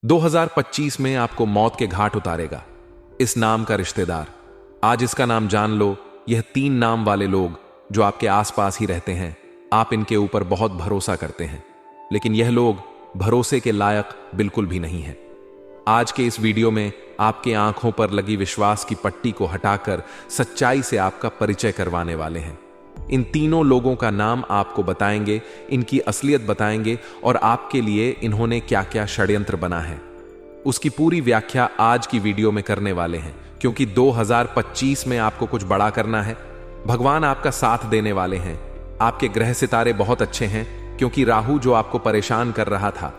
2025 में आपको मौत के घाट उतारेगा इस नाम का रिश्तेदार। आज इसका नाम जान लो। यह 3 नाम वाले लोग जो आपके आसपास ही रहते हैं, आप इनके ऊपर बहुत भरोसा करते हैं, लेकिन यह लोग भरोसे के लायक बिल्कुल भी नहीं है। आज के इस वीडियो में आपके आंखों पर लगी विश्वास की पट्टी को हटाकर सच्चाई से आपका परिचय करवाने वाले हैं। इन तीनों लोगों का नाम आपको बताएंगे, इनकी असलियत बताएंगे और आपके लिए इन्होंने क्या क्या षड्यंत्र बना है उसकी पूरी व्याख्या आज की वीडियो में करने वाले हैं। क्योंकि 2025 में आपको कुछ बड़ा करना है। भगवान आपका साथ देने वाले हैं। आपके ग्रह सितारे बहुत अच्छे हैं, क्योंकि राहु जो आपको परेशान कर रहा था,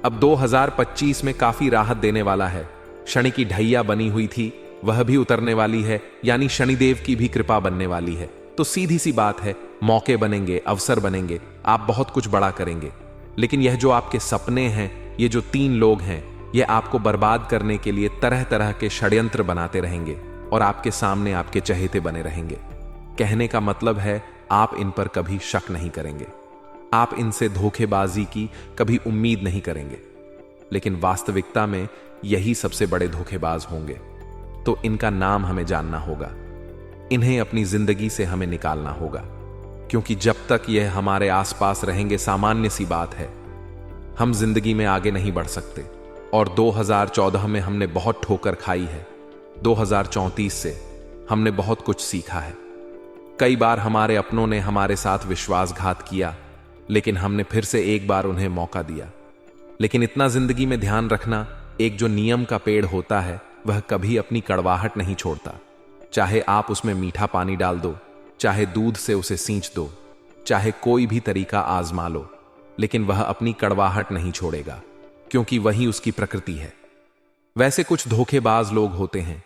अब 2025 में काफी राहत देने वाला है। शनि की ढैया बनी हुई थी, वह भी उतरने वाली है, यानी शनिदेव की भी कृपा बनने वाली है। तो सीधी सी बात है, मौके बनेंगे, अवसर बनेंगे, आप बहुत कुछ बड़ा करेंगे। लेकिन यह जो आपके सपने हैं, ये जो 3 लोग हैं, ये आपको बर्बाद करने के लिए तरह तरह के षड्यंत्र बनाते रहेंगे और आपके सामने आपके चहेते बने रहेंगे। कहने का मतलब है, आप इन पर कभी शक नहीं करेंगे, आप इनसे धोखेबाजी की कभी उम्मीद नहीं करेंगे, लेकिन वास्तविकता में यही सबसे बड़े धोखेबाज होंगे। तो इनका नाम हमें जानना होगा, इन्हें अपनी जिंदगी से हमें निकालना होगा, क्योंकि जब तक यह हमारे आसपास रहेंगे, सामान्य सी बात है, हम जिंदगी में आगे नहीं बढ़ सकते। और 2014 में हमने बहुत ठोकर खाई है। 2034 से हमने बहुत कुछ सीखा है। कई बार हमारे अपनों ने हमारे साथ विश्वासघात किया, लेकिन हमने फिर से एक बार उन्हें मौका दिया। लेकिन इतना जिंदगी में ध्यान रखना, एक जो नियम का पेड़ होता है, वह कभी अपनी कड़वाहट नहीं छोड़ता। चाहे आप उसमें मीठा पानी डाल दो, चाहे दूध से उसे सींच दो, चाहे कोई भी तरीका आजमा लो, लेकिन वह अपनी कड़वाहट नहीं छोड़ेगा, क्योंकि वही उसकी प्रकृति है। वैसे कुछ धोखेबाज लोग होते हैं,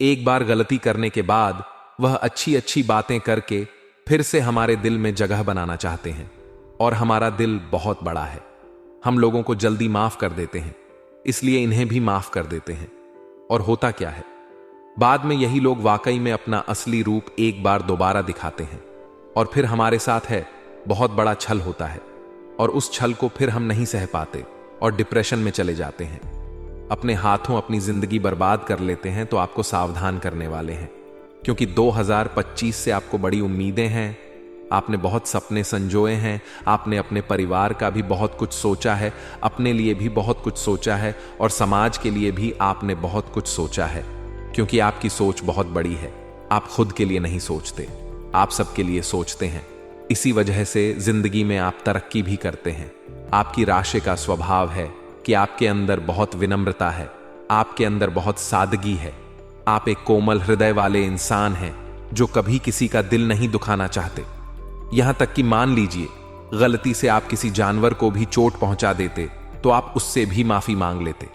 एक बार गलती करने के बाद वह अच्छी अच्छी बातें करके फिर से हमारे दिल में जगह बनाना चाहते हैं। और हमारा दिल बहुत बड़ा है, हम लोगों को जल्दी माफ कर देते हैं, इसलिए इन्हें भी माफ कर देते हैं। और होता क्या है, बाद में यही लोग वाकई में अपना असली रूप एक बार दोबारा दिखाते हैं, और फिर हमारे साथ है बहुत बड़ा छल होता है, और उस छल को फिर हम नहीं सह पाते और डिप्रेशन में चले जाते हैं, अपने हाथों अपनी जिंदगी बर्बाद कर लेते हैं। तो आपको सावधान करने वाले हैं, क्योंकि 2025 से आपको बड़ी उम्मीदें हैं। आपने बहुत सपने संजोए हैं, आपने अपने परिवार का भी बहुत कुछ सोचा है, अपने लिए भी बहुत कुछ सोचा है, और समाज के लिए भी आपने बहुत कुछ सोचा है, क्योंकि आपकी सोच बहुत बड़ी है। आप खुद के लिए नहीं सोचते, आप सबके लिए सोचते हैं। इसी वजह से जिंदगी में आप तरक्की भी करते हैं। आपकी राशि का स्वभाव है कि आपके अंदर बहुत विनम्रता है, आपके अंदर बहुत सादगी है। आप एक कोमल हृदय वाले इंसान हैं, जो कभी किसी का दिल नहीं दुखाना चाहते। यहां तक कि मान लीजिए गलती से आप किसी जानवर को भी चोट पहुंचा देते, तो आप उससे भी माफी मांग लेते।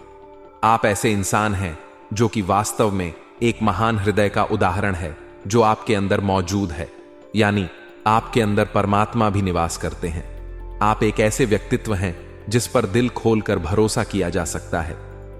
आप ऐसे इंसान हैं जो कि वास्तव में एक महान हृदय का उदाहरण है, जो आपके अंदर मौजूद है, यानी आपके अंदर परमात्मा भी निवास करते हैं। आप एक ऐसे व्यक्तित्व हैं जिस पर दिल खोलकर भरोसा किया जा सकता है।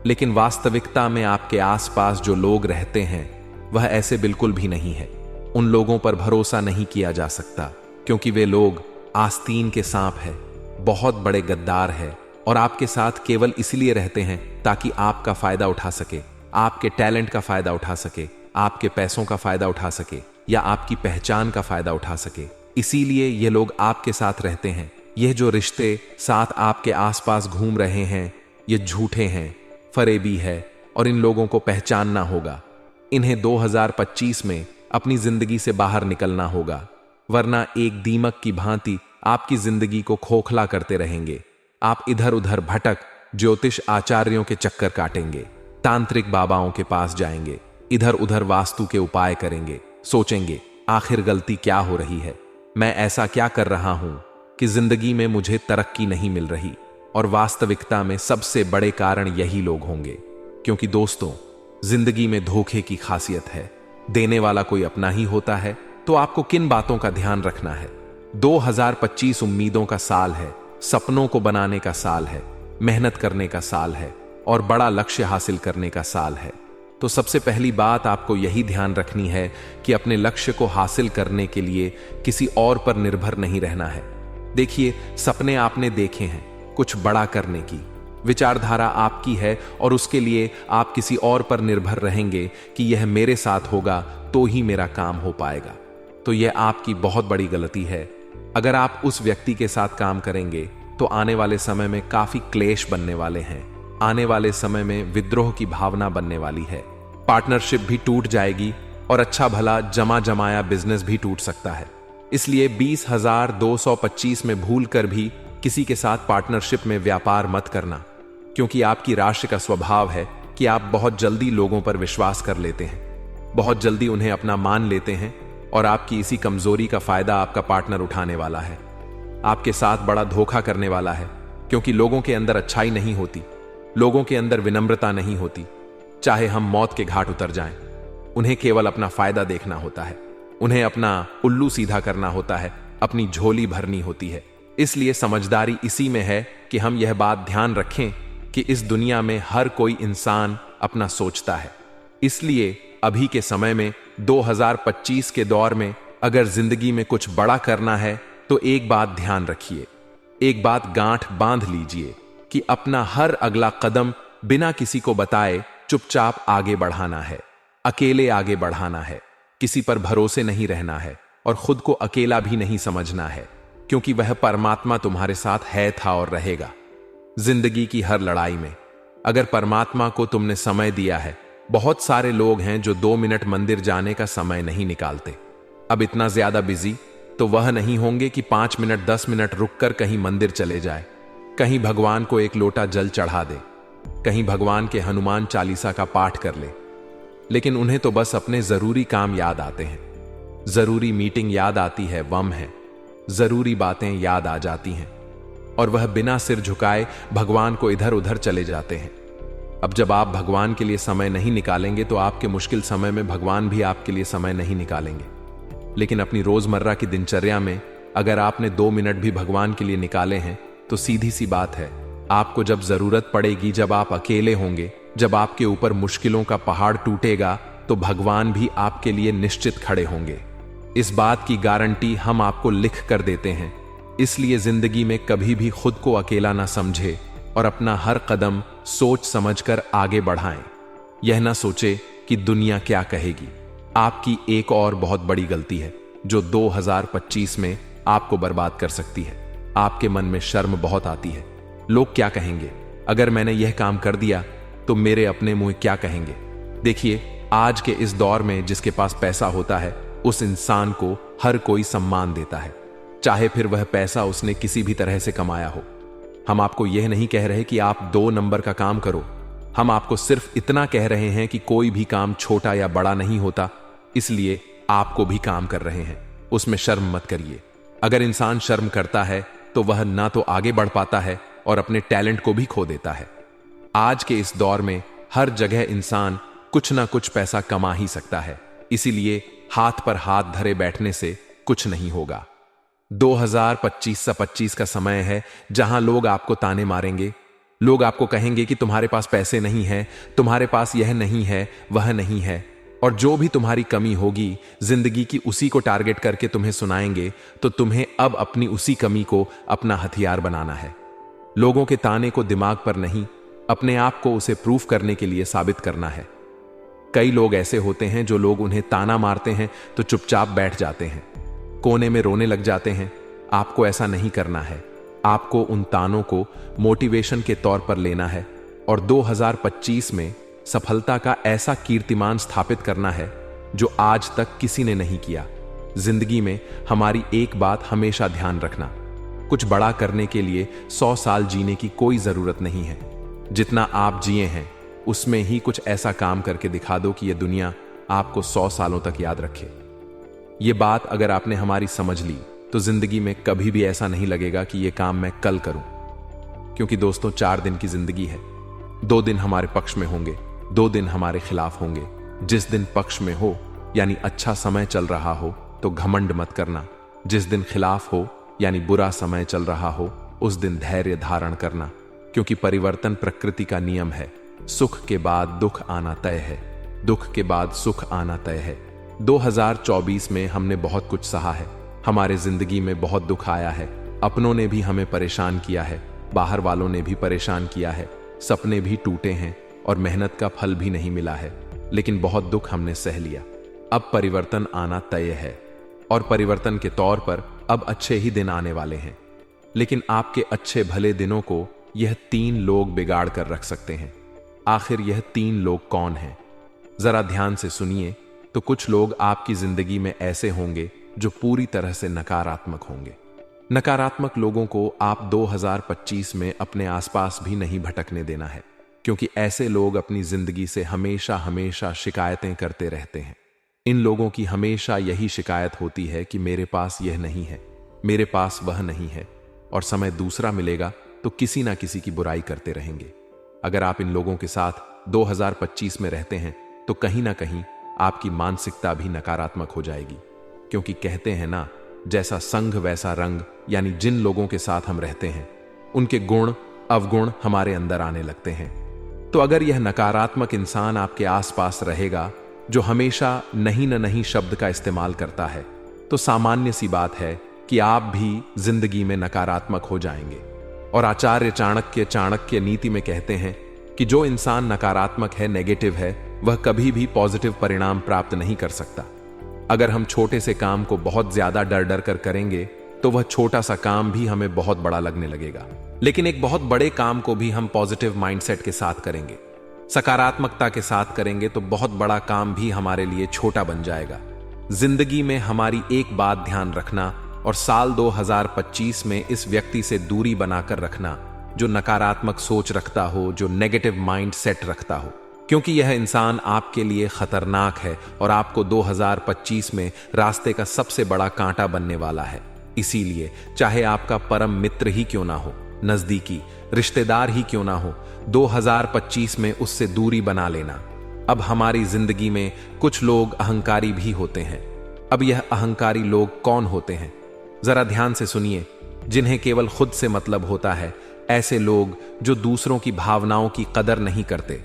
लेकिन वास्तविकता में आपके आसपास जो लोग रहते हैं, वह ऐसे बिल्कुल भी नहीं है। उन लोगों पर भरोसा नहीं किया जा सकता, क्योंकि वे लोग आस्तीन के सांप हैं, बहुत बड़े गद्दार हैं, और आपके साथ केवल इसलिए रहते हैं ताकि आपका फायदा उठा सके, आपके टैलेंट का फायदा उठा सके, आपके पैसों का फायदा उठा सके, या आपकी पहचान का फायदा उठा सके। इसीलिए ये लोग आपके साथ रहते हैं। यह जो रिश्ते साथ आपके आसपास घूम रहे हैं, ये झूठे हैं, फरेबी है, और इन लोगों को पहचानना होगा। इन्हें 2025 में अपनी जिंदगी से बाहर निकलना होगा, वरना एक दीमक की भांति आपकी जिंदगी को खोखला करते रहेंगे। आप इधर उधर भटक ज्योतिष आचार्यों के चक्कर काटेंगे, तांत्रिक बाबाओं के पास जाएंगे, इधर उधर वास्तु के उपाय करेंगे, सोचेंगे आखिर गलती क्या हो रही है, मैं ऐसा क्या कर रहा हूं कि जिंदगी में मुझे तरक्की नहीं मिल रही। और वास्तविकता में सबसे बड़े कारण यही लोग होंगे, क्योंकि दोस्तों, जिंदगी में धोखे की खासियत है। देने वाला कोई अपना ही होता है। तो आपको किन बातों का ध्यान रखना है? 2025 उम्मीदों का साल है, सपनों को बनाने का साल है, मेहनत करने का साल है, और बड़ा लक्ष्य हासिल करने का साल है। तो सबसे पहली बात आपको यही ध्यान रखनी है कि अपने लक्ष्य को हासिल करने के लिए किसी और पर निर्भर नहीं रहना है। देखिए, सपने आपने देखे हैं कुछ बड़ा करने की, विचारधारा आपकी है और उसके लिए आप किसी और पर निर्भर रहेंगे कि यह मेरे साथ होगा तो ही मेरा काम हो पाएगा, तो यह आपकी बहुत बड़ी गलती है। अगर आप उस व्यक्ति के साथ काम करेंगे तो आने वाले समय में काफी क्लेश बनने वाले हैं। आने वाले समय में विद्रोह की भावना बनने वाली है। पार्टनरशिप भी टूट जाएगी और अच्छा भला जमा जमाया बिजनेस भी टूट सकता है। इसलिए 20,225 में भूल कर भी किसी के साथ पार्टनरशिप में व्यापार मत करना, क्योंकि आपकी राशि का स्वभाव है कि आप बहुत जल्दी लोगों पर विश्वास कर लेते हैं, बहुत जल्दी उन्हें अपना मान लेते हैं और आपकी इसी कमजोरी का फायदा आपका पार्टनर उठाने वाला है। आपके साथ बड़ा धोखा करने वाला है, क्योंकि लोगों के अंदर अच्छाई नहीं होती, लोगों के अंदर विनम्रता नहीं होती। चाहे हम मौत के घाट उतर जाएं, उन्हें केवल अपना फायदा देखना होता है, उन्हें अपना उल्लू सीधा करना होता है, अपनी झोली भरनी होती है। इसलिए समझदारी इसी में है कि हम यह बात ध्यान रखें कि इस दुनिया में हर कोई इंसान अपना सोचता है। इसलिए अभी के समय में 2025 के दौर में अगर जिंदगी में कुछ बड़ा करना है तो एक बात ध्यान रखिए, एक बात गांठ बांध लीजिए कि अपना हर अगला कदम बिना किसी को बताए चुपचाप आगे बढ़ाना है, अकेले आगे बढ़ाना है। किसी पर भरोसे नहीं रहना है और खुद को अकेला भी नहीं समझना है, क्योंकि वह परमात्मा तुम्हारे साथ है, था और रहेगा। जिंदगी की हर लड़ाई में अगर परमात्मा को तुमने समय दिया है, बहुत सारे लोग हैं जो 2 मिनट मंदिर जाने का समय नहीं निकालते। अब इतना ज्यादा बिजी तो वह नहीं होंगे कि 5 मिनट 10 मिनट रुककर कहीं मंदिर चले जाए, कहीं भगवान को एक लोटा जल चढ़ा दे, कहीं भगवान के हनुमान चालीसा का पाठ कर ले। लेकिन उन्हें तो बस अपने जरूरी काम याद आते हैं, जरूरी मीटिंग याद आती है, वम है, जरूरी बातें याद आ जाती हैं और वह बिना सिर झुकाए भगवान को इधर उधर चले जाते हैं। अब जब आप भगवान के लिए समय नहीं निकालेंगे तो आपके मुश्किल समय में भगवान भी आपके लिए समय नहीं निकालेंगे। लेकिन अपनी रोजमर्रा की दिनचर्या में अगर आपने 2 मिनट भी भगवान के लिए निकाले हैं तो सीधी सी बात है, आपको जब जरूरत पड़ेगी, जब आप अकेले होंगे, जब आपके ऊपर मुश्किलों का पहाड़ टूटेगा, तो भगवान भी आपके लिए निश्चित खड़े होंगे। इस बात की गारंटी हम आपको लिख कर देते हैं। इसलिए जिंदगी में कभी भी खुद को अकेला ना समझे और अपना हर कदम सोच समझकर आगे बढ़ाएं। यह ना सोचे कि दुनिया क्या कहेगी। आपकी एक और बहुत बड़ी गलती है जो 2025 में आपको बर्बाद कर सकती है। आपके मन में शर्म बहुत आती है। लोग क्या कहेंगे, अगर मैंने यह काम कर दिया तो मेरे अपने मुंह क्या कहेंगे। देखिए, आज के इस दौर में जिसके पास पैसा होता है उस इंसान को हर कोई सम्मान देता है, चाहे फिर वह पैसा उसने किसी भी तरह से कमाया हो। हम आपको यह नहीं कह रहे कि आप 2 नंबर का काम करो, हम आपको सिर्फ इतना कह रहे हैं कि कोई भी काम छोटा या बड़ा नहीं होता, इसलिए आपको भी काम कर रहे हैं, उसमें शर्म मत करिए। अगर इंसान शर्म करता है तो वह ना तो आगे बढ़ पाता है और अपने टैलेंट को भी खो देता है। आज के इस दौर में हर जगह इंसान कुछ ना कुछ पैसा कमा ही सकता है, इसीलिए हाथ पर हाथ धरे बैठने से कुछ नहीं होगा। 2025 का समय है जहां लोग आपको ताने मारेंगे, लोग आपको कहेंगे कि तुम्हारे पास पैसे नहीं है, तुम्हारे पास यह नहीं है, वह नहीं है, और जो भी तुम्हारी कमी होगी जिंदगी की उसी को टारगेट करके तुम्हें सुनाएंगे। तो तुम्हें अब अपनी उसी कमी को अपना हथियार बनाना है। लोगों के ताने को दिमाग पर नहीं, अपने आप को उसे प्रूफ करने के लिए साबित करना है। कई लोग ऐसे होते हैं जो लोग उन्हें ताना मारते हैं तो चुपचाप बैठ जाते हैं, कोने में रोने लग जाते हैं। आपको ऐसा नहीं करना है। आपको उन तानों को मोटिवेशन के तौर पर लेना है और 2025 में सफलता का ऐसा कीर्तिमान स्थापित करना है जो आज तक किसी ने नहीं किया। जिंदगी में हमारी एक बात हमेशा ध्यान रखना, कुछ बड़ा करने के लिए 100 साल जीने की कोई जरूरत नहीं है। जितना आप जिए हैं उसमें ही कुछ ऐसा काम करके दिखा दो कि यह दुनिया आपको 100 सालों तक याद रखे। यह बात अगर आपने हमारी समझ ली तो जिंदगी में कभी भी ऐसा नहीं लगेगा कि यह काम मैं कल करूं, क्योंकि दोस्तों 4 दिन की जिंदगी है। 2 दिन हमारे पक्ष में होंगे, 2 दिन हमारे खिलाफ होंगे। जिस दिन पक्ष में हो यानी अच्छा समय चल रहा हो तो घमंड मत करना, जिस दिन खिलाफ हो यानी बुरा समय चल रहा हो उस दिन धैर्य धारण करना, क्योंकि परिवर्तन प्रकृति का नियम है। सुख के बाद दुख आना तय है, दुख के बाद सुख आना तय है। 2024 में हमने बहुत कुछ सहा है, हमारे जिंदगी में बहुत दुख आया है, अपनों ने भी हमें परेशान किया है, बाहर वालों ने भी परेशान किया है, सपने भी टूटे हैं और मेहनत का फल भी नहीं मिला है, लेकिन बहुत दुख हमने सह लिया। अब परिवर्तन आना तय है और परिवर्तन के तौर पर अब अच्छे ही दिन आने वाले हैं। लेकिन आपके अच्छे भले दिनों को यह 3 लोग बिगाड़ कर रख सकते हैं। आखिर यह 3 लोग कौन हैं? जरा ध्यान से सुनिए। तो कुछ लोग आपकी जिंदगी में ऐसे होंगे जो पूरी तरह से नकारात्मक होंगे। नकारात्मक लोगों को आप 2025 में अपने आसपास भी नहीं भटकने देना है, क्योंकि ऐसे लोग अपनी जिंदगी से हमेशा हमेशा शिकायतें करते रहते हैं। इन लोगों की हमेशा यही शिकायत होती है कि मेरे पास यह नहीं है, मेरे पास वह नहीं है, और समय दूसरा मिलेगा तो किसी ना किसी की बुराई करते रहेंगे। अगर आप इन लोगों के साथ 2025 में रहते हैं तो कहीं ना कहीं आपकी मानसिकता भी नकारात्मक हो जाएगी, क्योंकि कहते हैं ना, जैसा संग वैसा रंग, यानी जिन लोगों के साथ हम रहते हैं उनके गुण अवगुण हमारे अंदर आने लगते हैं। तो अगर यह नकारात्मक इंसान आपके आसपास रहेगा जो हमेशा नहीं न नहीं शब्द का इस्तेमाल करता है, तो सामान्य सी बात है कि आप भी जिंदगी में नकारात्मक हो जाएंगे। और आचार्य चाणक्य नीति में कहते हैं कि जो इंसान नकारात्मक है, नेगेटिव है, वह कभी भी पॉजिटिव परिणाम प्राप्त नहीं कर सकता। अगर हम छोटे से काम को बहुत ज्यादा डर डर कर करेंगे तो वह छोटा सा काम भी हमें बहुत बड़ा लगने लगेगा। लेकिन एक बहुत बड़े काम को भी हम पॉजिटिव माइंडसेट के साथ करेंगे, सकारात्मकता के साथ करेंगे, तो बहुत बड़ा काम भी हमारे लिए छोटा बन जाएगा। जिंदगी में हमारी एक बात ध्यान रखना और साल 2025 में इस व्यक्ति से दूरी बनाकर रखना जो नकारात्मक सोच रखता हो, जो नेगेटिव माइंड सेट रखता हो, क्योंकि यह इंसान आपके लिए खतरनाक है और आपको 2025 में रास्ते का सबसे बड़ा कांटा बनने वाला है। इसीलिए चाहे आपका परम मित्र ही क्यों ना हो, नजदीकी रिश्तेदार ही क्यों ना हो, 2025 में उससे दूरी बना लेना। अब हमारी जिंदगी में कुछ लोग अहंकारी भी होते हैं। अब यह अहंकारी लोग कौन होते हैं? जरा ध्यान से सुनिए। जिन्हें केवल खुद से मतलब होता है, ऐसे लोग जो दूसरों की भावनाओं की कदर नहीं करते,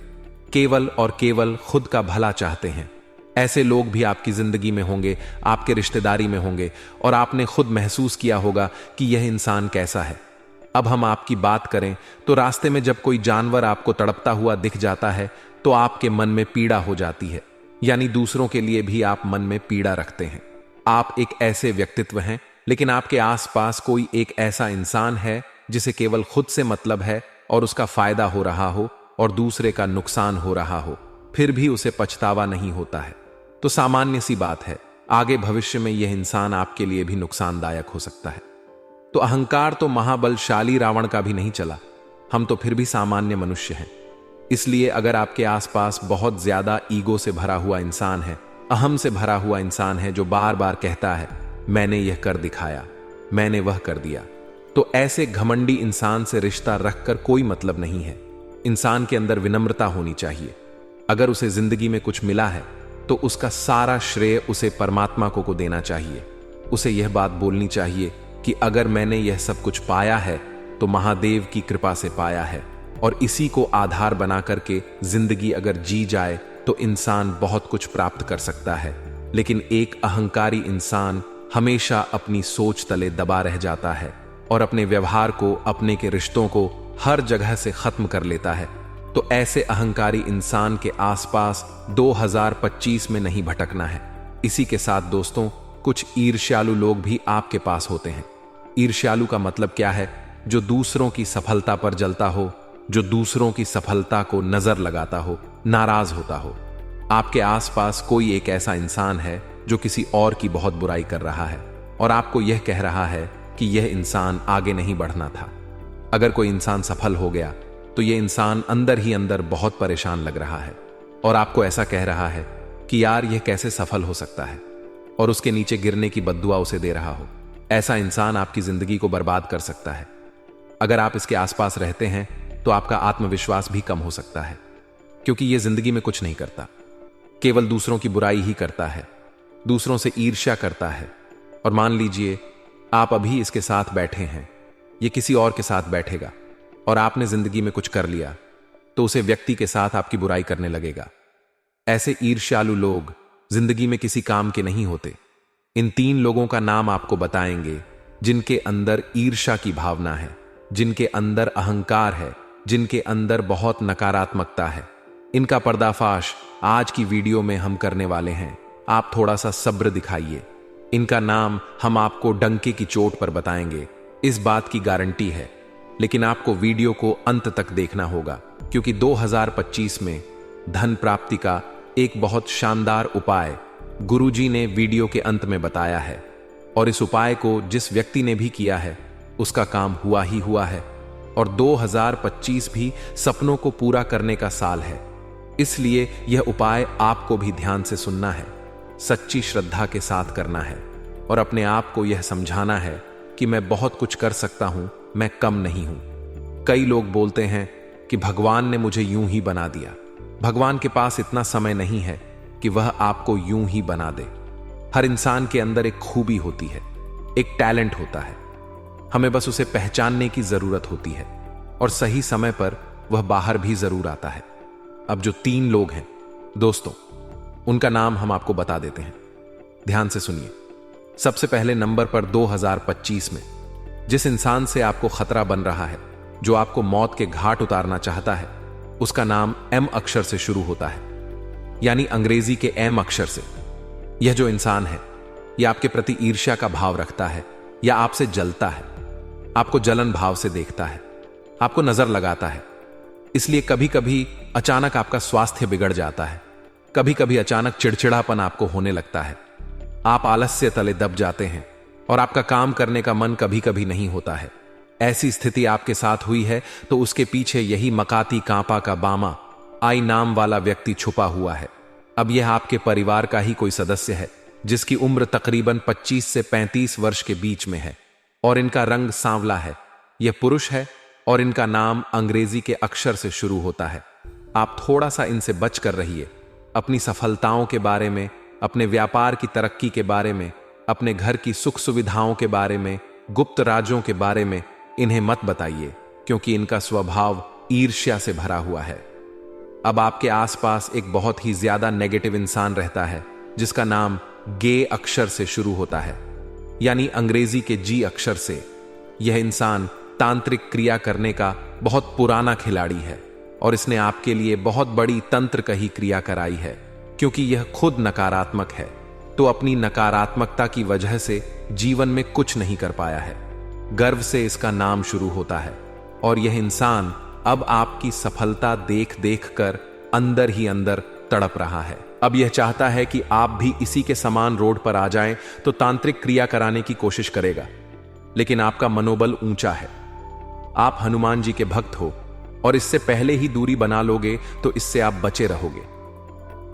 केवल और केवल खुद का भला चाहते हैं, ऐसे लोग भी आपकी जिंदगी में होंगे, आपके रिश्तेदारी में होंगे, और आपने खुद महसूस किया होगा कि यह इंसान कैसा है। अब हम आपकी बात करें तो रास्ते में जब कोई जानवर आपको तड़पता हुआ दिख जाता है तो आपके मन में पीड़ा हो जाती है, यानी दूसरों के लिए भी आप मन में पीड़ा रखते हैं। आप एक ऐसे व्यक्तित्व हैं, लेकिन आपके आसपास कोई एक ऐसा इंसान है जिसे केवल खुद से मतलब है और उसका फायदा हो रहा हो और दूसरे का नुकसान हो रहा हो, फिर भी उसे पछतावा नहीं होता है। तो सामान्य सी बात है, आगे भविष्य में यह इंसान आपके लिए भी नुकसानदायक हो सकता है। तो अहंकार तो महाबलशाली रावण का भी नहीं चला, हम तो फिर भी सामान्य मनुष्य हैं। इसलिए अगर आपके आसपास बहुत ज्यादा ईगो से भरा हुआ इंसान है, अहम से भरा हुआ इंसान है जो बार बार कहता है मैंने यह कर दिखाया, मैंने वह कर दिया, तो ऐसे घमंडी इंसान से रिश्ता रखकर कोई मतलब नहीं है। इंसान के अंदर विनम्रता होनी चाहिए। अगर उसे जिंदगी में कुछ मिला है तो उसका सारा श्रेय उसे परमात्मा को देना चाहिए। उसे यह बात बोलनी चाहिए कि अगर मैंने यह सब कुछ पाया है तो महादेव की कृपा से पाया है, और इसी को आधार बना करके जिंदगी अगर जी जाए तो इंसान बहुत कुछ प्राप्त कर सकता है। लेकिन एक अहंकारी इंसान हमेशा अपनी सोच तले दबा रह जाता है और अपने व्यवहार को, अपने के रिश्तों को हर जगह से खत्म कर लेता है। तो ऐसे अहंकारी इंसान के आसपास 2025 में नहीं भटकना है। इसी के साथ दोस्तों, कुछ ईर्ष्यालु लोग भी आपके पास होते हैं। ईर्ष्यालु का मतलब क्या है? जो दूसरों की सफलता पर जलता हो, जो दूसरों की सफलता को नजर लगाता हो, नाराज होता हो। आपके आसपास कोई एक ऐसा इंसान है जो किसी और की बहुत बुराई कर रहा है और आपको यह कह रहा है कि यह इंसान आगे नहीं बढ़ना था। अगर कोई इंसान सफल हो गया तो यह इंसान अंदर ही अंदर बहुत परेशान लग रहा है और आपको ऐसा कह रहा है कि यार यह कैसे सफल हो सकता है, और उसके नीचे गिरने की बद्दुआ उसे दे रहा हो। ऐसा इंसान आपकी जिंदगी को बर्बाद कर सकता है। अगर आप इसके आसपास रहते हैं तो आपका आत्मविश्वास भी कम हो सकता है, क्योंकि यह जिंदगी में कुछ नहीं करता, केवल दूसरों की बुराई ही करता है, दूसरों से ईर्ष्या करता है। और मान लीजिए आप अभी इसके साथ बैठे हैं, ये किसी और के साथ बैठेगा और आपने जिंदगी में कुछ कर लिया तो उसे व्यक्ति के साथ आपकी बुराई करने लगेगा। ऐसे ईर्ष्यालु लोग जिंदगी में किसी काम के नहीं होते। इन 3 लोगों का नाम आपको बताएंगे जिनके अंदर ईर्ष्या की भावना है, जिनके अंदर अहंकार है, जिनके अंदर बहुत नकारात्मकता है। इनका पर्दाफाश आज की वीडियो में हम करने वाले हैं। आप थोड़ा सा सब्र दिखाइए। इनका नाम हम आपको डंके की चोट पर बताएंगे, इस बात की गारंटी है। लेकिन आपको वीडियो को अंत तक देखना होगा, क्योंकि 2025 में धन प्राप्ति का एक बहुत शानदार उपाय गुरुजी ने वीडियो के अंत में बताया है। और इस उपाय को जिस व्यक्ति ने भी किया है उसका काम हुआ ही हुआ है। और 2025 भी सपनों को पूरा करने का साल है। इसलिए यह उपाय आपको भी ध्यान से सुनना है, सच्ची श्रद्धा के साथ करना है और अपने आप को यह समझाना है कि मैं बहुत कुछ कर सकता हूं, मैं कम नहीं हूं। कई लोग बोलते हैं कि भगवान ने मुझे यूं ही बना दिया। भगवान के पास इतना समय नहीं है कि वह आपको यूं ही बना दे। हर इंसान के अंदर एक खूबी होती है, एक टैलेंट होता है। हमें बस उसे पहचानने की जरूरत होती है और सही समय पर वह बाहर भी जरूर आता है। अब जो 3 लोग हैं दोस्तों, उनका नाम हम आपको बता देते हैं, ध्यान से सुनिए। सबसे पहले नंबर पर 2025 में जिस इंसान से आपको खतरा बन रहा है, जो आपको मौत के घाट उतारना चाहता है, उसका नाम एम अक्षर से शुरू होता है, यानी अंग्रेजी के एम अक्षर से। यह जो इंसान है, यह आपके प्रति ईर्ष्या का भाव रखता है या आपसे जलता है, आपको जलन भाव से देखता है, आपको नजर लगाता है। इसलिए कभी कभी अचानक आपका स्वास्थ्य बिगड़ जाता है, कभी कभी अचानक चिड़चिड़ापन आपको होने लगता है, आप आलस्य तले दब जाते हैं और आपका काम करने का मन कभी कभी नहीं होता है। ऐसी स्थिति आपके साथ हुई है तो उसके पीछे यही मकाती कांपा का बामा आई नाम वाला व्यक्ति छुपा हुआ है। अब यह आपके परिवार का ही कोई सदस्य है, जिसकी उम्र तकरीबन 25 से 35 वर्ष के बीच में है और इनका रंग सांवला है। यह पुरुष है और इनका नाम अंग्रेजी के अक्षर से शुरू होता है। आप थोड़ा सा इनसे बच कर रहिए। अपनी सफलताओं के बारे में, अपने व्यापार की तरक्की के बारे में, अपने घर की सुख सुविधाओं के बारे में, गुप्त राजों के बारे में इन्हें मत बताइए, क्योंकि इनका स्वभाव ईर्ष्या से भरा हुआ है। अब आपके आसपास एक बहुत ही ज्यादा नेगेटिव इंसान रहता है, जिसका नाम गे अक्षर से शुरू होता है, यानी अंग्रेजी के जी अक्षर से। यह इंसान तांत्रिक क्रिया करने का बहुत पुराना खिलाड़ी है और इसने आपके लिए बहुत बड़ी तंत्र कही क्रिया कराई है, क्योंकि यह खुद नकारात्मक है, तो अपनी नकारात्मकता की वजह से जीवन में कुछ नहीं कर पाया है। गर्व से इसका नाम शुरू होता है और यह इंसान अब आपकी सफलता देख देख कर अंदर ही अंदर तड़प रहा है। अब यह चाहता है कि आप भी इसी के समान रोड पर आ जाएं, तो तांत्रिक क्रिया कराने की कोशिश करेगा। लेकिन आपका मनोबल ऊंचा है, आप हनुमान जी के भक्त हो और इससे पहले ही दूरी बना लोगे तो इससे आप बचे रहोगे।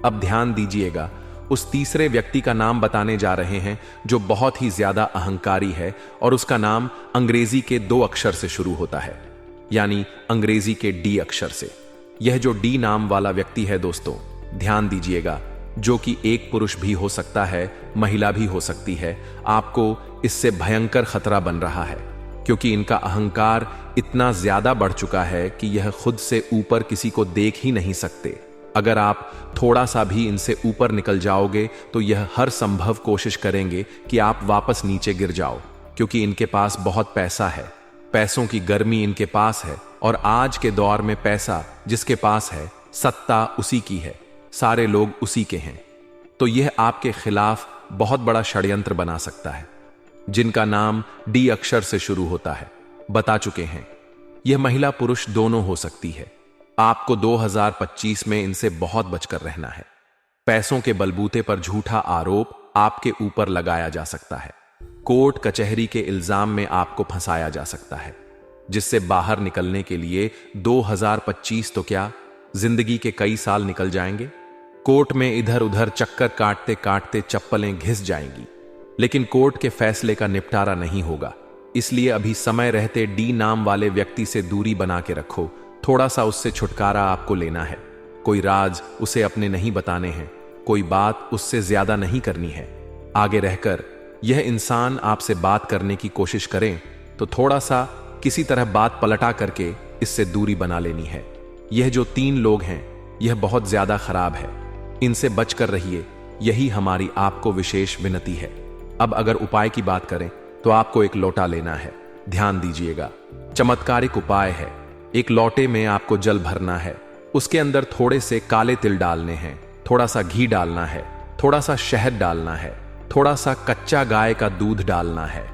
अब ध्यान दीजिएगा, उस तीसरे व्यक्ति का नाम बताने जा रहे हैं जो बहुत ही ज्यादा अहंकारी है और उसका नाम अंग्रेजी के 2 अक्षर से शुरू होता है, यानी अंग्रेजी के डी अक्षर से। यह जो डी नाम वाला व्यक्ति है दोस्तों, ध्यान दीजिएगा, जो कि एक पुरुष भी हो सकता है, महिला भी हो सकती है, आपको इससे भयंकर खतरा बन रहा है, क्योंकि इनका अहंकार इतना ज्यादा बढ़ चुका है कि यह खुद से ऊपर किसी को देख ही नहीं सकते। अगर आप थोड़ा सा भी इनसे ऊपर निकल जाओगे तो यह हर संभव कोशिश करेंगे कि आप वापस नीचे गिर जाओ, क्योंकि इनके पास बहुत पैसा है, पैसों की गर्मी इनके पास है। और आज के दौर में पैसा जिसके पास है, सत्ता उसी की है, सारे लोग उसी के हैं। तो यह आपके खिलाफ बहुत बड़ा षड्यंत्र बना सकता है। जिनका नाम डी अक्षर से शुरू होता है, बता चुके हैं, यह महिला पुरुष दोनों हो सकती है। आपको 2025 में इनसे बहुत बचकर रहना है। पैसों के बलबूते पर झूठा आरोप आपके ऊपर लगाया जा सकता है, कोर्ट कचहरी के इल्जाम में आपको फंसाया जा सकता है, जिससे बाहर निकलने के लिए 2025 तो क्या, जिंदगी के कई साल निकल जाएंगे। कोर्ट में इधर उधर चक्कर काटते काटते चप्पलें घिस जाएंगी, लेकिन कोर्ट के फैसले का निपटारा नहीं होगा। इसलिए अभी समय रहते डी नाम वाले व्यक्ति से दूरी बना के रखो। थोड़ा सा उससे छुटकारा आपको लेना है। कोई राज उसे अपने नहीं बताने हैं, कोई बात उससे ज्यादा नहीं करनी है। आगे रहकर यह इंसान आपसे बात करने की कोशिश करें तो थोड़ा सा किसी तरह बात पलटा करके इससे दूरी बना लेनी है। यह जो 3 लोग हैं, यह बहुत ज्यादा खराब है, इनसे बचकर रहिए, यही हमारी आपको विशेष विनती है। अब अगर उपाय की बात करें तो आपको एक लोटा लेना है ध्यान दीजिएगा। चमत्कारिक उपाय है। एक लोटे में आपको जल भरना है, उसके अंदर थोड़े से काले तिल डालने हैं, थोड़ा सा घी डालना है, थोड़ा सा शहद डालना है, थोड़ा सा कच्चा गाय का दूध डालना है।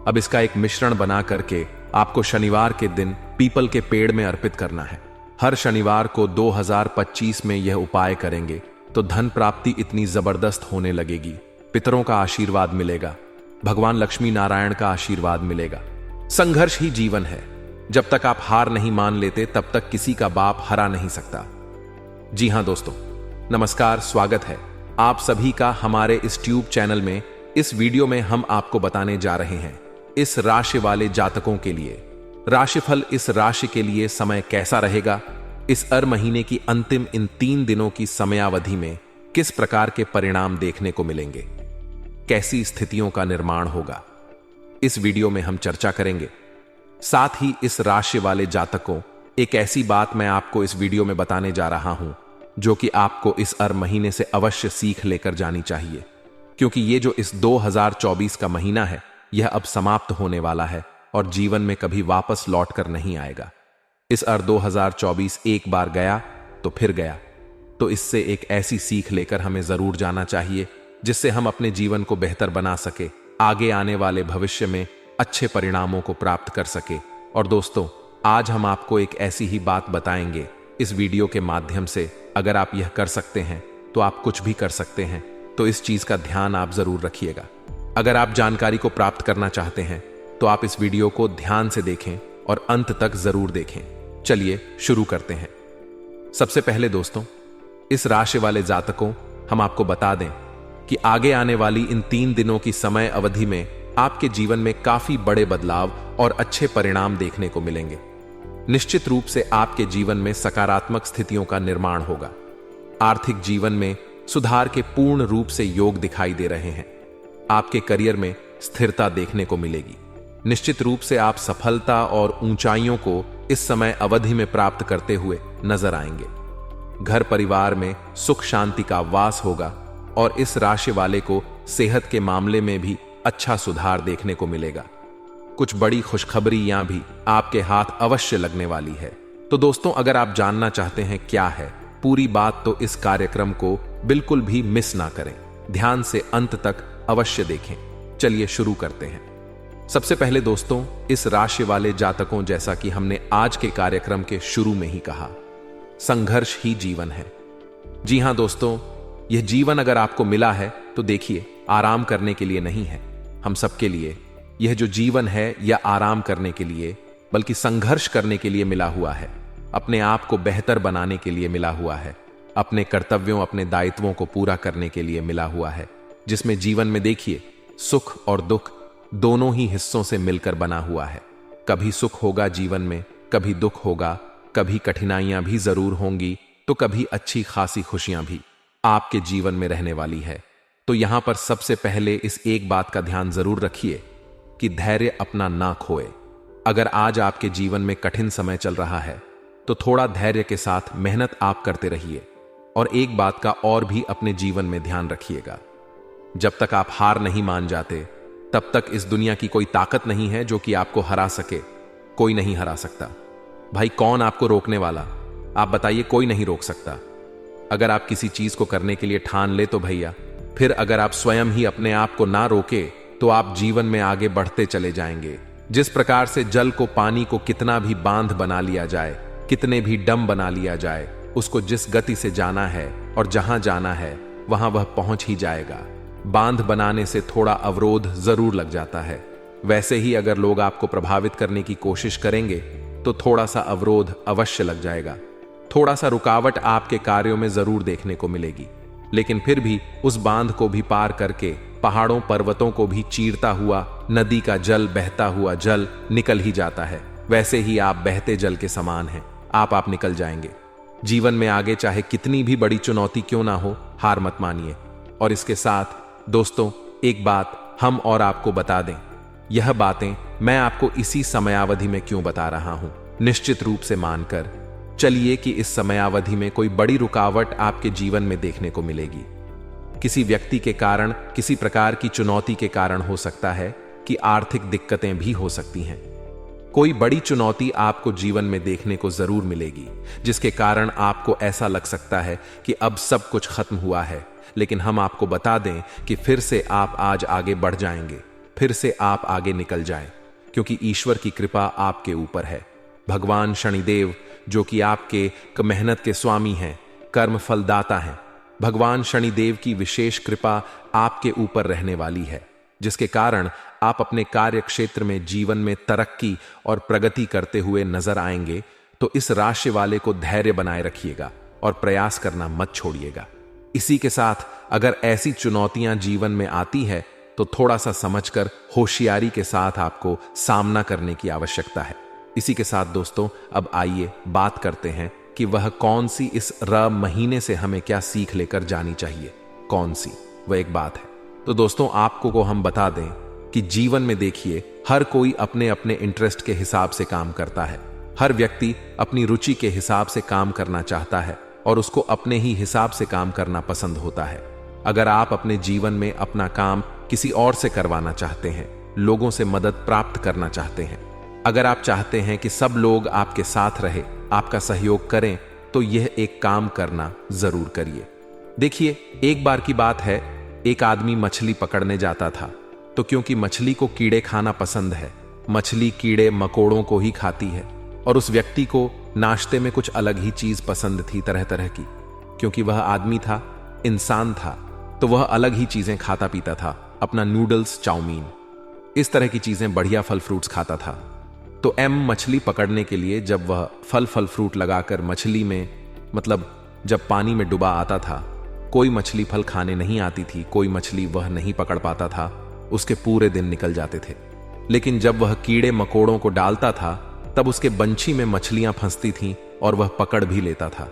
अब इसका एक मिश्रण बना करके आपको शनिवार के दिन पीपल के पेड़ में अर्पित करना है। हर शनिवार को 2025 में यह उपाय करेंगे तो धन प्राप्ति इतनी जबरदस्त होने लगेगी, पितरों का आशीर्वाद मिलेगा, भगवान लक्ष्मी नारायण का आशीर्वाद मिलेगा। संघर्ष ही जीवन है। जब तक आप हार नहीं मान लेते तब तक किसी का बाप हरा नहीं सकता। जी हां दोस्तों, नमस्कार, स्वागत है आप सभी का हमारे इस ट्यूब चैनल में। इस वीडियो में हम आपको बताने जा रहे हैं इस राशि वाले जातकों के लिए राशिफल। इस राशि के लिए समय कैसा रहेगा, इस महीने की अंतिम इन 3 दिनों की समयावधि में किस प्रकार के परिणाम देखने को मिलेंगे, कैसी स्थितियों का निर्माण होगा, इस वीडियो में हम चर्चा करेंगे। साथ ही इस राशि वाले जातकों, एक ऐसी बात मैं आपको इस वीडियो में बताने जा रहा हूं जो कि आपको इस महीने से अवश्य सीख लेकर जानी चाहिए, क्योंकि ये जो इस 2024 का महीना है यह अब समाप्त होने वाला है और जीवन में कभी वापस लौट कर नहीं आएगा। इस 2024 एक बार गया तो फिर गया, तो इससे एक ऐसी सीख लेकर हमें जरूर जाना चाहिए जिससे हम अपने जीवन को बेहतर बना सके, आगे आने वाले भविष्य में अच्छे परिणामों को प्राप्त कर सके। और दोस्तों, आज हम आपको एक ऐसी ही बात बताएंगे इस वीडियो के माध्यम से। अगर आप यह कर सकते हैं तो आप कुछ भी कर सकते हैं, तो इस चीज का ध्यान आप जरूर रखिएगा। अगर आप जानकारी को प्राप्त करना चाहते हैं तो आप इस वीडियो को ध्यान से देखें और अंत तक जरूर देखें। चलिए शुरू करते हैं। सबसे पहले दोस्तों, इस राशि वाले जातकों, हम आपको बता दें कि आगे आने वाली इन 3 दिनों की समय अवधि में आपके जीवन में काफी बड़े बदलाव और अच्छे परिणाम देखने को मिलेंगे। निश्चित रूप से आपके जीवन में सकारात्मक स्थितियों का निर्माण होगा। आर्थिक जीवन में सुधार के पूर्ण रूप से योग दिखाई दे रहे हैं। आपके करियर में स्थिरता देखने को मिलेगी। निश्चित रूप से आप सफलता और ऊंचाइयों को इस समय अवधि में प्राप्त करते हुए नजर आएंगे। घर परिवार में सुख शांति का वास होगा और इस राशि वाले को सेहत के मामले में भी अच्छा सुधार देखने को मिलेगा। कुछ बड़ी खुशखबरियां भी आपके हाथ अवश्य लगने वाली है। तो दोस्तों, अगर आप जानना चाहते हैं क्या है पूरी बात, तो इस कार्यक्रम को बिल्कुल भी मिस ना करें, ध्यान से अंत तक अवश्य देखें। चलिए शुरू करते हैं। सबसे पहले दोस्तों, इस राशि वाले जातकों, जैसा कि हमने आज के कार्यक्रम के शुरू में ही कहा, संघर्ष ही जीवन है। जी हां दोस्तों, यह जीवन अगर आपको मिला है तो देखिए, आराम करने के लिए नहीं है। हम सबके लिए यह जो जीवन है यह आराम करने के लिए बल्कि संघर्ष करने के लिए मिला हुआ है। अपने आप को बेहतर बनाने के लिए मिला हुआ है। अपने कर्तव्यों, अपने दायित्वों को पूरा करने के लिए मिला हुआ है, जिसमें जीवन में देखिए सुख और दुख दोनों ही हिस्सों से मिलकर बना हुआ है। कभी सुख होगा जीवन में, कभी दुख होगा, कभी कठिनाइयां भी जरूर होंगी, तो कभी अच्छी खासी खुशियां भी आपके जीवन में रहने वाली है। तो यहां पर सबसे पहले इस एक बात का ध्यान जरूर रखिए कि धैर्य अपना ना खोए। अगर आज आपके जीवन में कठिन समय चल रहा है तो थोड़ा धैर्य के साथ मेहनत आप करते रहिए। और एक बात का और भी अपने जीवन में ध्यान रखिएगा, जब तक आप हार नहीं मान जाते तब तक इस दुनिया की कोई ताकत नहीं है जो कि आपको हरा सके। कोई नहीं हरा सकता। भाई, कौन आपको रोकने वाला? आप बताइए, कोई नहीं रोक सकता। अगर आप किसी चीज को करने के लिए ठान ले तो भैया, फिर अगर आप स्वयं ही अपने आप को ना रोके तो आप जीवन में आगे बढ़ते चले जाएंगे। जिस प्रकार से जल को, पानी को कितना भी बांध बना लिया जाए, कितने भी डैम बना लिया जाए, उसको जिस गति से जाना है और जहां जाना है वहां वह पहुंच ही जाएगा। बांध बनाने से थोड़ा अवरोध जरूर लग जाता है। वैसे ही अगर लोग आपको प्रभावित करने की कोशिश करेंगे तो थोड़ा सा अवरोध अवश्य लग जाएगा। थोड़ा सा रुकावट आपके कार्यों में जरूर देखने को मिलेगी, लेकिन फिर भी उस बांध को भी पार करके, पहाड़ों पर्वतों को भी चीरता हुआ, नदी का जल, बहता हुआ जल निकल ही जाता है। वैसे ही आप बहते जल के समान हैं। आप निकल जाएंगे। जीवन में आगे चाहे कितनी भी बड़ी चुनौती क्यों ना हो, हार मत मानिए। और इसके साथ दोस्तों, एक बात हम और आपको बता दें, यह बातें मैं आपको इसी समयावधि में क्यों बता रहा हूं, निश्चित रूप से मानकर चलिए कि इस समयावधि में कोई बड़ी रुकावट आपके जीवन में देखने को मिलेगी। किसी व्यक्ति के कारण, किसी प्रकार की चुनौती के कारण हो सकता है कि आर्थिक दिक्कतें भी हो सकती हैं। कोई बड़ी चुनौती आपको जीवन में देखने को जरूर मिलेगी, जिसके कारण आपको ऐसा लग सकता है कि अब सब कुछ खत्म हुआ है। लेकिन हम आपको बता दें कि फिर से आप आज आगे बढ़ जाएंगे, फिर से आप आगे निकल जाएं, क्योंकि ईश्वर की कृपा आपके ऊपर है। भगवान शनिदेव, जो कि आपके मेहनत के स्वामी हैं, कर्म फलदाता हैं, भगवान शनिदेव की विशेष कृपा आपके ऊपर रहने वाली है, जिसके कारण आप अपने कार्य क्षेत्र में जीवन में तरक्की और प्रगति करते हुए नजर आएंगे। तो इस राशि वाले को धैर्य बनाए रखिएगा और प्रयास करना मत छोड़िएगा। इसी के साथ अगर ऐसी चुनौतियां जीवन में आती है तो थोड़ा सा समझकर होशियारी के साथ आपको सामना करने की आवश्यकता है। इसी के साथ दोस्तों, अब आइए बात करते हैं कि वह कौन सी इस र महीने से हमें क्या सीख लेकर जानी चाहिए। कौन सी वह एक बात है। तो दोस्तों, आपको को हम बता दें कि जीवन में देखिए, हर कोई अपने अपने इंटरेस्ट के हिसाब से काम करता है। हर व्यक्ति अपनी रुचि के हिसाब से काम करना चाहता है और उसको अपने ही हिसाब से काम करना पसंद होता है। अगर आप अपने जीवन में अपना काम किसी और से करवाना चाहते हैं, लोगों से मदद प्राप्त करना चाहते हैं, अगर आप चाहते हैं कि सब लोग आपके साथ रहे, आपका सहयोग करें, तो यह एक काम करना जरूर करिए। देखिए, एक बार की बात है, एक आदमी मछली पकड़ने जाता था। तो क्योंकि मछली को कीड़े खाना पसंद है, मछली कीड़े मकोड़ों को ही खाती है, और उस व्यक्ति को नाश्ते में कुछ अलग ही चीज पसंद थी, तरह तरह की। क्योंकि वह आदमी था, इंसान था, तो वह अलग ही चीजें खाता पीता था, अपना नूडल्स, चाउमीन, इस तरह की चीजें, बढ़िया फल फ्रूट्स खाता था। तो मछली पकड़ने के लिए जब वह फल फ्रूट लगाकर मछली में, मतलब जब पानी में डुबा आता था, कोई मछली फल खाने नहीं आती थी, कोई मछली वह नहीं पकड़ पाता था, उसके पूरे दिन निकल जाते थे। लेकिन जब वह कीड़े मकोड़ों को डालता था, तब उसके बंची में मछलियां फंसती थीं और वह पकड़ भी लेता था।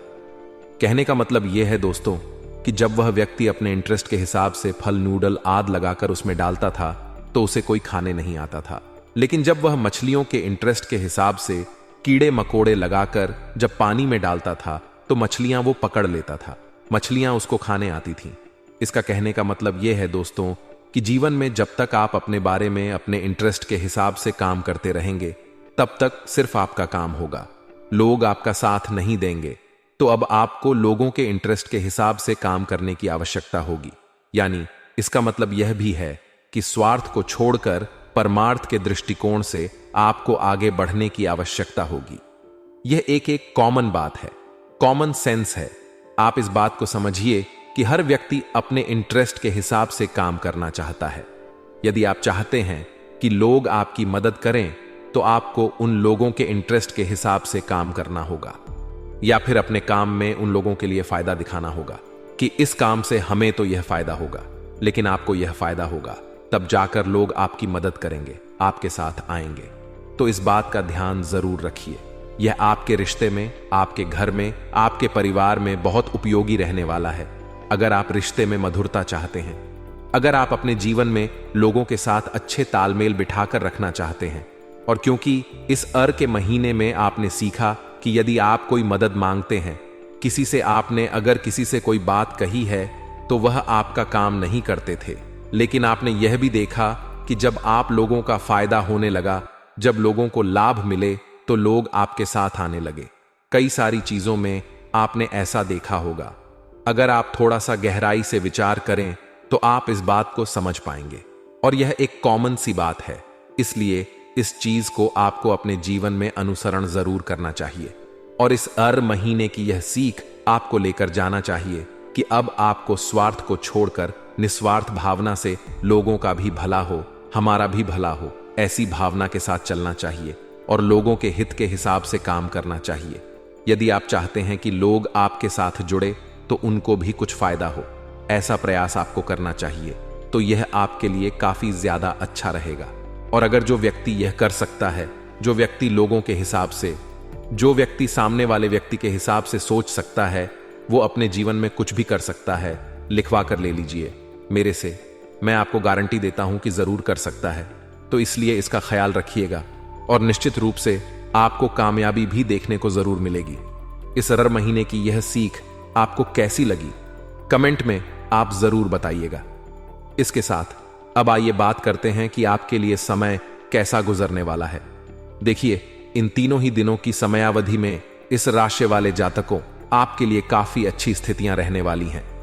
कहने का मतलब यह है दोस्तों कि जब वह व्यक्ति अपने इंटरेस्ट के हिसाब से फल, नूडल आदि लगाकर उसमें डालता था, तो उसे कोई खाने नहीं आता था। लेकिन जब वह मछलियों के इंटरेस्ट के हिसाब से कीड़े मकोड़े लगाकर जब पानी में डालता था, तो मछलियां वो पकड़ लेता था, मछलियां उसको खाने आती थीं। इसका कहने का मतलब यह है दोस्तों कि जीवन में जब तक आप अपने बारे में, अपने इंटरेस्ट के हिसाब से काम करते रहेंगे, तब तक सिर्फ आपका काम होगा। लोग आपका साथ नहीं देंगे, तो अब आपको लोगों के इंटरेस्ट के हिसाब से काम करने की आवश्यकता होगी। यानी इसका मतलब यह भी है कि स्वार्थ को छोड़कर परमार्थ के दृष्टिकोण से आपको आगे बढ़ने की आवश्यकता होगी। यह एक कॉमन बात है, कॉमन सेंस है। आप इस बात को समझिए कि हर व्यक्ति अपने इंटरेस्ट के हिसाब से काम करना चाहता है। यदि आप चाहते हैं कि लोग आपकी मदद करें, तो आपको उन लोगों के इंटरेस्ट के हिसाब से काम करना होगा, या फिर अपने काम में उन लोगों के लिए फायदा दिखाना होगा कि इस काम से हमें तो यह फायदा होगा, लेकिन आपको यह फायदा होगा, तब जाकर लोग आपकी मदद करेंगे, आपके साथ आएंगे। तो इस बात का ध्यान जरूर रखिए। यह आपके रिश्ते में, आपके घर में, आपके परिवार में बहुत उपयोगी रहने वाला है। अगर आप रिश्ते में मधुरता चाहते हैं, अगर आप अपने जीवन में लोगों के साथ अच्छे तालमेल बिठाकर रखना चाहते हैं, और क्योंकि इस के महीने में आपने सीखा कि यदि आप कोई मदद मांगते हैं, किसी से आपने अगर किसी से कोई बात कही है, तो वह आपका काम नहीं करते थे। लेकिन आपने यह भी देखा कि जब आप लोगों का फायदा होने लगा, जब लोगों को लाभ मिले, तो लोग आपके साथ आने लगे। कई सारी चीजों में आपने ऐसा देखा होगा। अगर आप थोड़ा सा गहराई से विचार करें, तो आप इस बात को समझ पाएंगे। और यह एक कॉमन सी बात है, इसलिए इस चीज को आपको अपने जीवन में अनुसरण जरूर करना चाहिए। और इस महीने की यह सीख आपको लेकर जाना चाहिए कि अब आपको स्वार्थ को छोड़कर निस्वार्थ भावना से लोगों का भी भला हो, हमारा भी भला हो, ऐसी भावना के साथ चलना चाहिए और लोगों के हित के हिसाब से काम करना चाहिए। यदि आप चाहते हैं कि लोग आपके साथ जुड़े, तो उनको भी कुछ फायदा हो, ऐसा प्रयास आपको करना चाहिए। तो यह आपके लिए काफी ज्यादा अच्छा रहेगा। और अगर जो व्यक्ति यह कर सकता है, जो व्यक्ति लोगों के हिसाब से, जो व्यक्ति सामने वाले व्यक्ति के हिसाब से सोच सकता है, वो अपने जीवन में कुछ भी कर सकता है, लिखवा कर ले लीजिए मेरे से। मैं आपको गारंटी देता हूं कि जरूर कर सकता है। तो इसलिए इसका ख्याल रखिएगा और निश्चित रूप से आपको कामयाबी भी देखने को जरूर मिलेगी। इस महीने की यह सीख आपको कैसी लगी, कमेंट में आप जरूर बताइएगा। इसके साथ अब आइए बात करते हैं कि आपके लिए समय कैसा गुजरने वाला है। देखिए, इन तीनों ही दिनों की समयावधि में इस राशि वाले जातकों आपके लिए काफी अच्छी स्थितियां रहने वाली हैं।